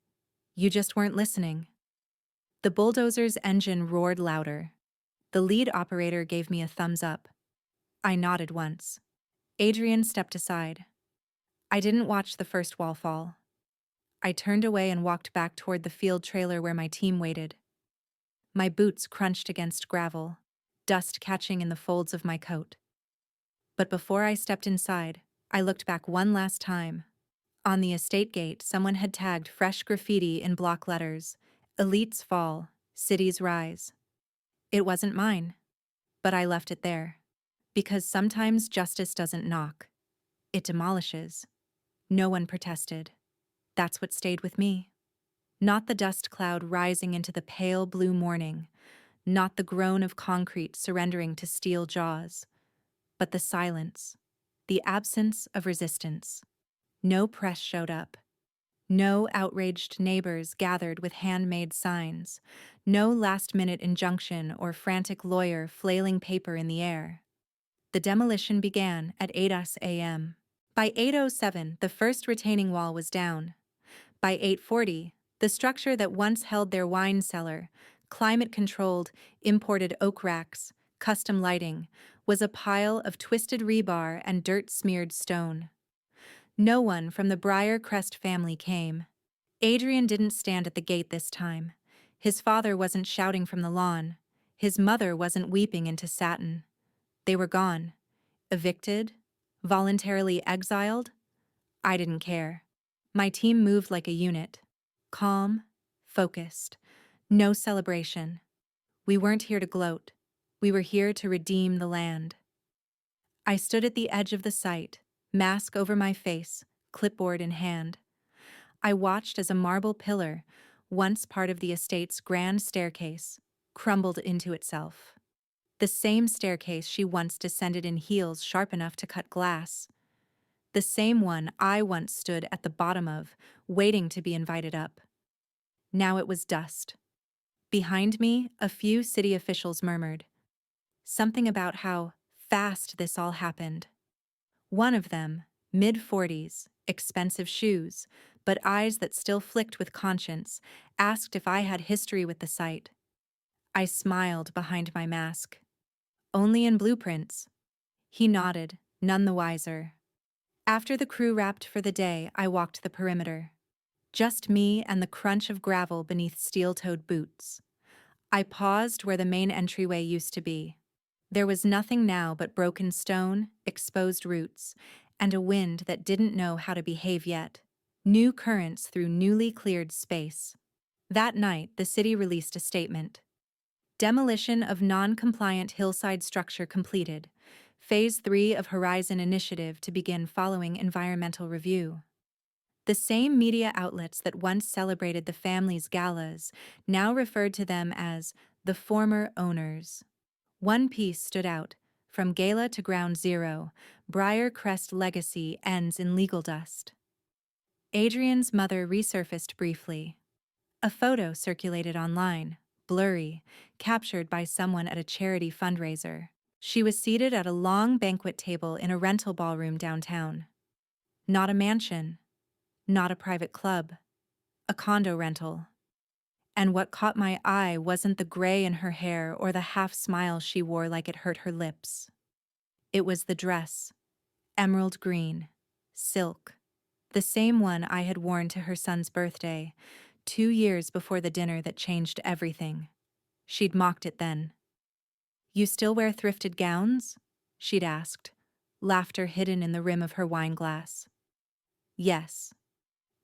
S1: You just weren't listening." The bulldozer's engine roared louder. The lead operator gave me a thumbs up. I nodded once. Adrian stepped aside. I didn't watch the first wall fall. I turned away and walked back toward the field trailer where my team waited. My boots crunched against gravel, dust catching in the folds of my coat. But before I stepped inside, I looked back one last time. On the estate gate, someone had tagged fresh graffiti in block letters, "Elites fall, cities rise." It wasn't mine, but I left it there. Because sometimes justice doesn't knock. It demolishes. No one protested. That's what stayed with me. Not the dust cloud rising into the pale blue morning, not the groan of concrete surrendering to steel jaws, but the silence, the absence of resistance. No press showed up. No outraged neighbors gathered with handmade signs. No last-minute injunction or frantic lawyer flailing paper in the air. The demolition began at 8 a.m. By 8:07, the first retaining wall was down. By 8:40, the structure that once held their wine cellar, climate-controlled, imported oak racks, custom lighting, was a pile of twisted rebar and dirt-smeared stone. No one from the Briar-Crest family came. Adrian didn't stand at the gate this time. His father wasn't shouting from the lawn. His mother wasn't weeping into satin. They were gone. Evicted? Voluntarily exiled? I didn't care. My team moved like a unit. Calm, focused. No celebration. We weren't here to gloat. We were here to redeem the land. I stood at the edge of the site, mask over my face, clipboard in hand. I watched as a marble pillar, once part of the estate's grand staircase, crumbled into itself. The same staircase she once descended in heels sharp enough to cut glass. The same one I once stood at the bottom of, waiting to be invited up. Now it was dust. Behind me, a few city officials murmured. Something about how fast this all happened. One of them, mid-40s, expensive shoes, but eyes that still flicked with conscience, asked if I had history with the site. I smiled behind my mask. Only in blueprints. He nodded, none the wiser. After the crew wrapped for the day, I walked the perimeter. Just me and the crunch of gravel beneath steel-toed boots. I paused where the main entryway used to be. There was nothing now but broken stone, exposed roots, and a wind that didn't know how to behave yet. New currents through newly cleared space. That night, the city released a statement. Demolition of non-compliant hillside structure completed. Phase 3 of Horizon Initiative to begin following environmental review. The same media outlets that once celebrated the family's galas now referred to them as the former owners. One piece stood out. From gala to ground zero, Briar-Crest legacy ends in legal dust. Adrian's mother resurfaced briefly. A photo circulated online, blurry, captured by someone at a charity fundraiser. She was seated at a long banquet table in a rental ballroom downtown. Not a mansion, not a private club, a condo rental. And what caught my eye wasn't the gray in her hair or the half-smile she wore like it hurt her lips. It was the dress, emerald green, silk, the same one I had worn to her son's birthday, 2 years before the dinner that changed everything. She'd mocked it then. "You still wear thrifted gowns?" she'd asked, laughter hidden in the rim of her wine glass. Yes.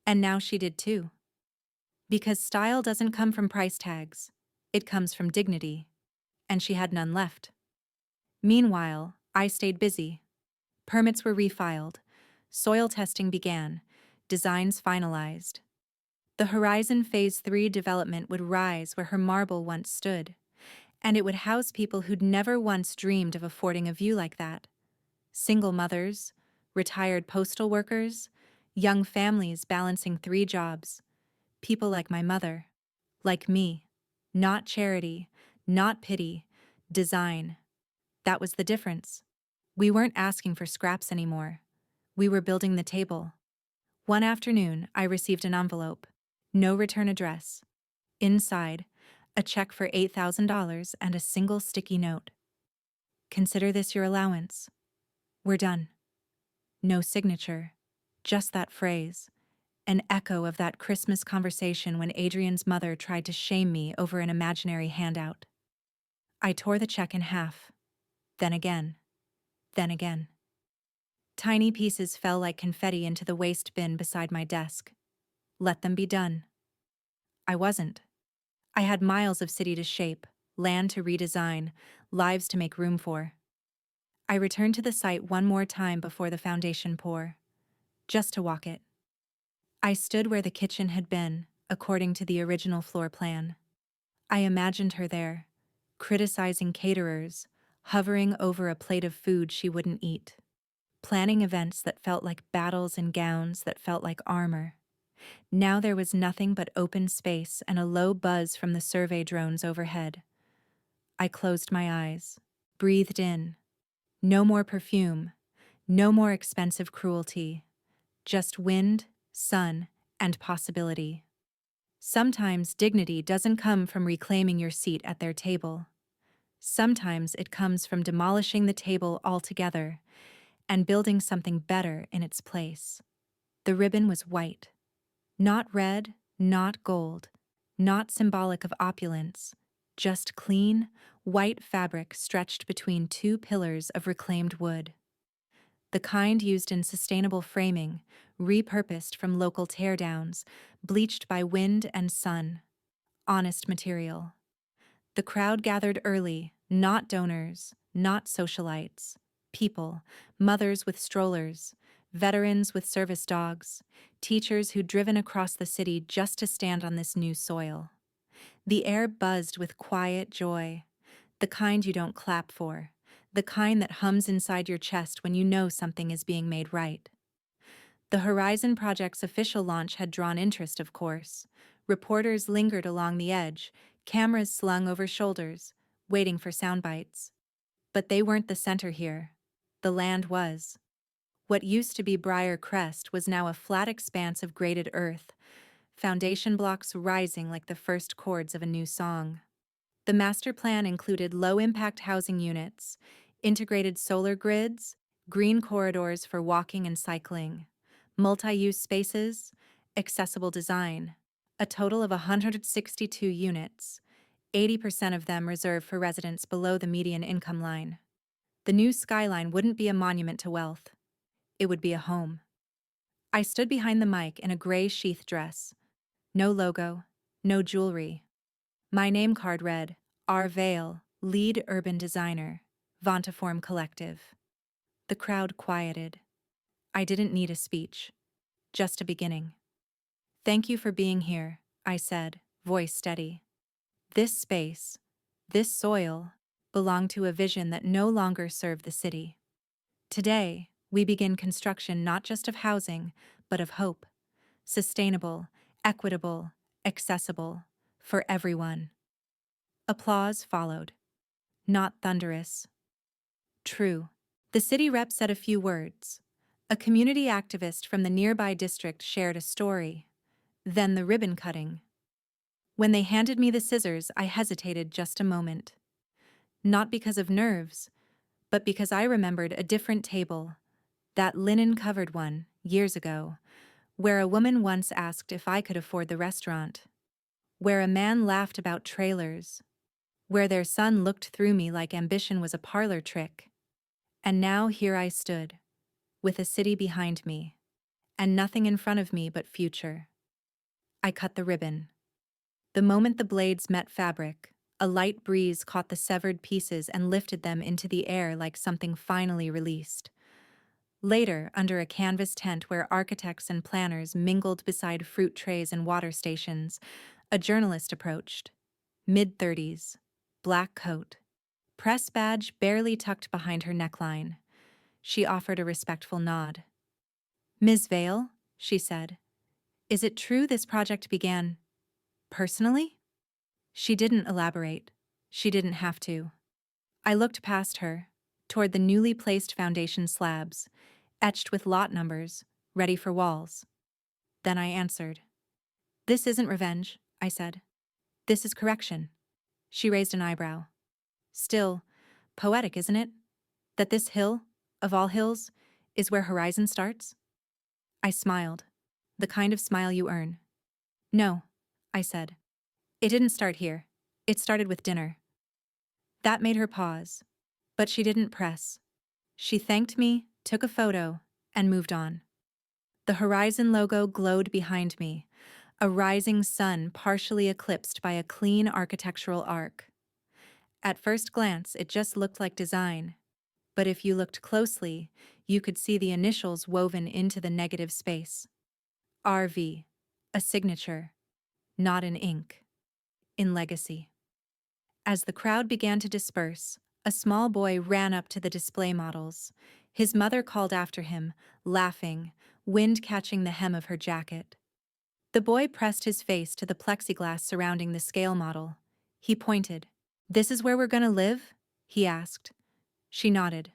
S1: And now she did too. Because style doesn't come from price tags. It comes from dignity. And she had none left. Meanwhile, I stayed busy. Permits were refiled. Soil testing began. Designs finalized. The Horizon Phase 3 development would rise where her marble once stood. And it would house people who'd never once dreamed of affording a view like that. Single mothers, retired postal workers, young families balancing 3 jobs. People like my mother. Like me. Not charity, not pity, design. That was the difference. We weren't asking for scraps anymore. We were building the table. One afternoon, I received an envelope. No return address. Inside, a check for $8,000 and a single sticky note. "Consider this your allowance. We're done." No signature. Just that phrase. An echo of that Christmas conversation when Adrian's mother tried to shame me over an imaginary handout. I tore the check in half. Then again. Then again. Tiny pieces fell like confetti into the waste bin beside my desk. Let them be done. I wasn't. I had miles of city to shape, land to redesign, lives to make room for. I returned to the site one more time before the foundation pour. Just to walk it. I stood where the kitchen had been, according to the original floor plan. I imagined her there, criticizing caterers, hovering over a plate of food she wouldn't eat, planning events that felt like battles and gowns that felt like armor. Now there was nothing but open space and a low buzz from the survey drones overhead. I closed my eyes, breathed in. No more perfume, no more expensive cruelty, just wind, sun, and possibility. Sometimes dignity doesn't come from reclaiming your seat at their table. Sometimes it comes from demolishing the table altogether and building something better in its place. The ribbon was white. Not red, not gold, not symbolic of opulence, just clean, white fabric stretched between two pillars of reclaimed wood. The kind used in sustainable framing, repurposed from local teardowns, bleached by wind and sun. Honest material. The crowd gathered early, not donors, not socialites. People, mothers with strollers, veterans with service dogs, teachers who'd driven across the city just to stand on this new soil. The air buzzed with quiet joy, the kind you don't clap for, the kind that hums inside your chest when you know something is being made right. The Horizon Project's official launch had drawn interest, of course. Reporters lingered along the edge, cameras slung over shoulders, waiting for sound bites. But they weren't the center here. The land was. What used to be Briar Crest was now a flat expanse of graded earth, foundation blocks rising like the first chords of a new song. The master plan included low-impact housing units, integrated solar grids, green corridors for walking and cycling, multi-use spaces, accessible design, a total of 162 units, 80% of them reserved for residents below the median income line. The new skyline wouldn't be a monument to wealth. It would be a home. I stood behind the mic in a gray sheath dress. No logo, no jewelry. My name card read, R. Vale, Lead Urban Designer, Vontiform Collective. The crowd quieted. I didn't need a speech. Just a beginning. Thank you for being here, I said, voice steady. This space, this soil, belonged to a vision that no longer served the city. Today, we begin construction not just of housing, but of hope. Sustainable, equitable, accessible, for everyone. Applause followed. Not thunderous. True. The city rep said a few words. A community activist from the nearby district shared a story. Then the ribbon cutting. When they handed me the scissors, I hesitated just a moment. Not because of nerves, but because I remembered a different table, that linen-covered one, years ago, where a woman once asked if I could afford the restaurant, where a man laughed about trailers, where their son looked through me like ambition was a parlor trick. And now here I stood, with a city behind me, and nothing in front of me but future. I cut the ribbon. The moment the blades met fabric, a light breeze caught the severed pieces and lifted them into the air like something finally released. Later, under a canvas tent where architects and planners mingled beside fruit trays and water stations, a journalist approached. Mid-30s, black coat, press badge barely tucked behind her neckline. She offered a respectful nod. Ms. Vale, she said, is it true this project began personally? She didn't elaborate. She didn't have to. I looked past her, toward the newly placed foundation slabs, etched with lot numbers, ready for walls. Then I answered. This isn't revenge, I said. This is correction. She raised an eyebrow. Still, poetic, isn't it? That this hill, of all hills, is where Horizon starts? I smiled, the kind of smile you earn. No, I said. It didn't start here. It started with dinner. That made her pause, but she didn't press. She thanked me, took a photo, and moved on. The Horizon logo glowed behind me, a rising sun partially eclipsed by a clean architectural arc. At first glance, it just looked like design, but if you looked closely, you could see the initials woven into the negative space. RV, a signature, not in ink, in legacy. As the crowd began to disperse, a small boy ran up to the display models. His mother called after him, laughing, wind catching the hem of her jacket. The boy pressed his face to the plexiglass surrounding the scale model. He pointed. "This is where we're gonna live?" he asked. She nodded.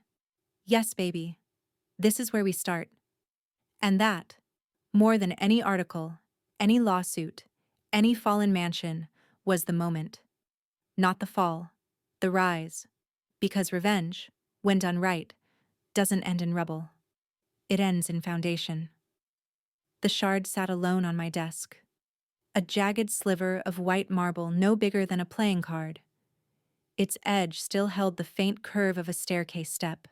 S1: "Yes, baby. This is where we start." And that, more than any article, any lawsuit, any fallen mansion, was the moment. Not the fall, the rise. Because revenge, when done right, doesn't end in rubble. It ends in foundation. The shard sat alone on my desk. A jagged sliver of white marble no bigger than a playing card. Its edge still held the faint curve of a staircase step.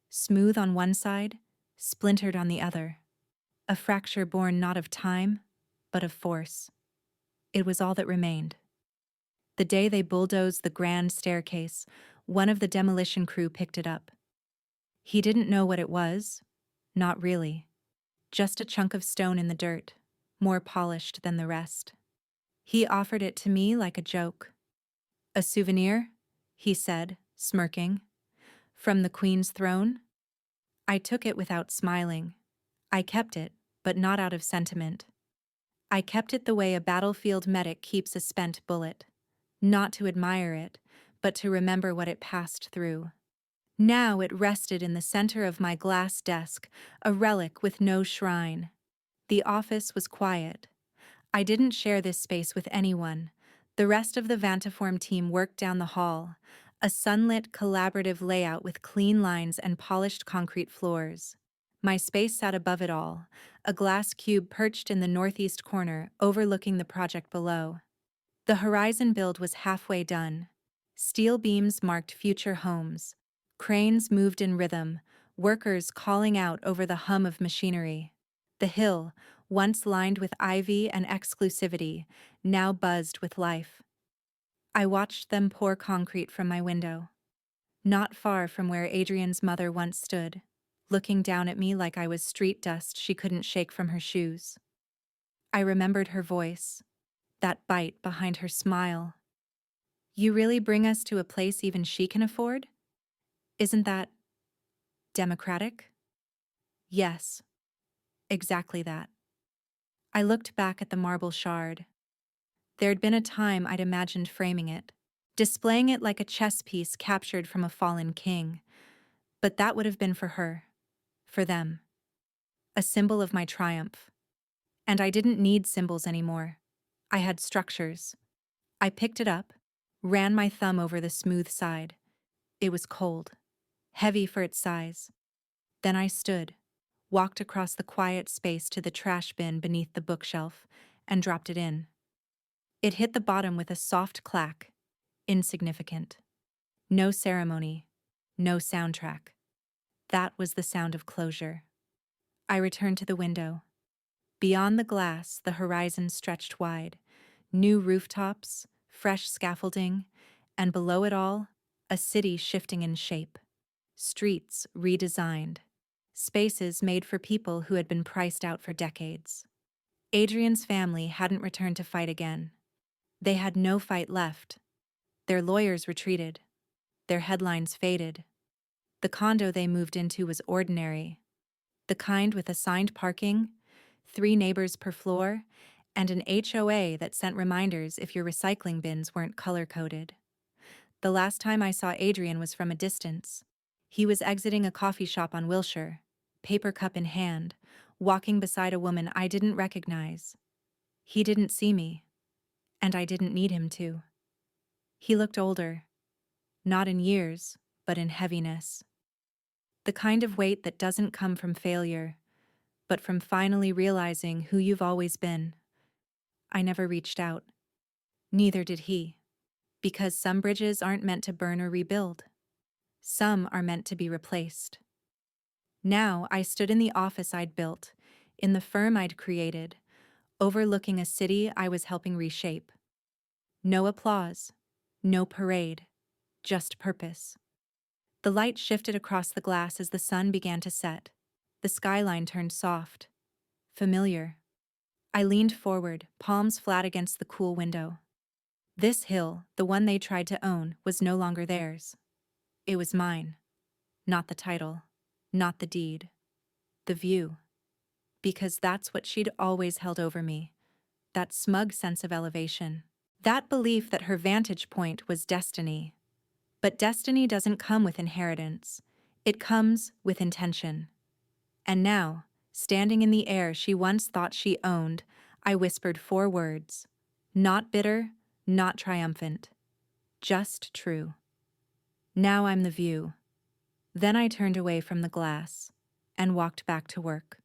S1: Smooth on one side, splintered on the other. A fracture born not of time, but of force. It was all that remained. The day they bulldozed the grand staircase, one of the demolition crew picked it up. He didn't know what it was. Not really. Just a chunk of stone in the dirt, more polished than the rest. He offered it to me like a joke. "A souvenir?" he said, smirking. "From the Queen's throne?" I took it without smiling. I kept it, but not out of sentiment. I kept it the way a battlefield medic keeps a spent bullet. Not to admire it, but to remember what it passed through. Now it rested in the center of my glass desk, a relic with no shrine. The office was quiet. I didn't share this space with anyone. The rest of the Vantiform team worked down the hall, a sunlit, collaborative layout with clean lines and polished concrete floors. My space sat above it all, a glass cube perched in the northeast corner, overlooking the project below. The horizon build was halfway done. Steel beams marked future homes. Cranes moved in rhythm, workers calling out over the hum of machinery. The hill, once lined with ivy and exclusivity, now buzzed with life. I watched them pour concrete from my window. Not far from where Adrian's mother once stood, looking down at me like I was street dust she couldn't shake from her shoes. I remembered her voice, that bite behind her smile. "You really bring us to a place even she can afford? Isn't that democratic?" Yes, exactly that. I looked back at the marble shard. There'd been a time I'd imagined framing it, displaying it like a chess piece captured from a fallen king. But that would have been for her, for them. A symbol of my triumph. And I didn't need symbols anymore. I had structures. I picked it up, ran my thumb over the smooth side. It was cold, heavy for its size. Then I stood, walked across the quiet space to the trash bin beneath the bookshelf, and dropped it in. It hit the bottom with a soft clack, insignificant. No ceremony, no soundtrack. That was the sound of closure. I returned to the window. Beyond the glass, the horizon stretched wide. New rooftops, fresh scaffolding, and below it all, a city shifting in shape. Streets redesigned. Spaces made for people who had been priced out for decades. Adrian's family hadn't returned to fight again. They had no fight left. Their lawyers retreated. Their headlines faded. The condo they moved into was ordinary. The kind with assigned parking, 3 neighbors per floor, and an HOA that sent reminders if your recycling bins weren't color-coded. The last time I saw Adrian was from a distance. He was exiting a coffee shop on Wilshire, paper cup in hand, walking beside a woman I didn't recognize. He didn't see me, and I didn't need him to. He looked older, not in years, but in heaviness. The kind of weight that doesn't come from failure, but from finally realizing who you've always been. I never reached out. Neither did he. Because some bridges aren't meant to burn or rebuild. Some are meant to be replaced. Now I stood in the office I'd built, in the firm I'd created, overlooking a city I was helping reshape. No applause, no parade, just purpose. The light shifted across the glass as the sun began to set. The skyline turned soft, familiar. I leaned forward, palms flat against the cool window. This hill, the one they tried to own, was no longer theirs. It was mine. Not the title, not the deed, the view. Because that's what she'd always held over me, that smug sense of elevation. That belief that her vantage point was destiny. But destiny doesn't come with inheritance. It comes with intention. And now, standing in the air she once thought she owned, I whispered 4 words. Not bitter, not triumphant. Just true. Now I'm the view. Then I turned away from the glass and walked back to work.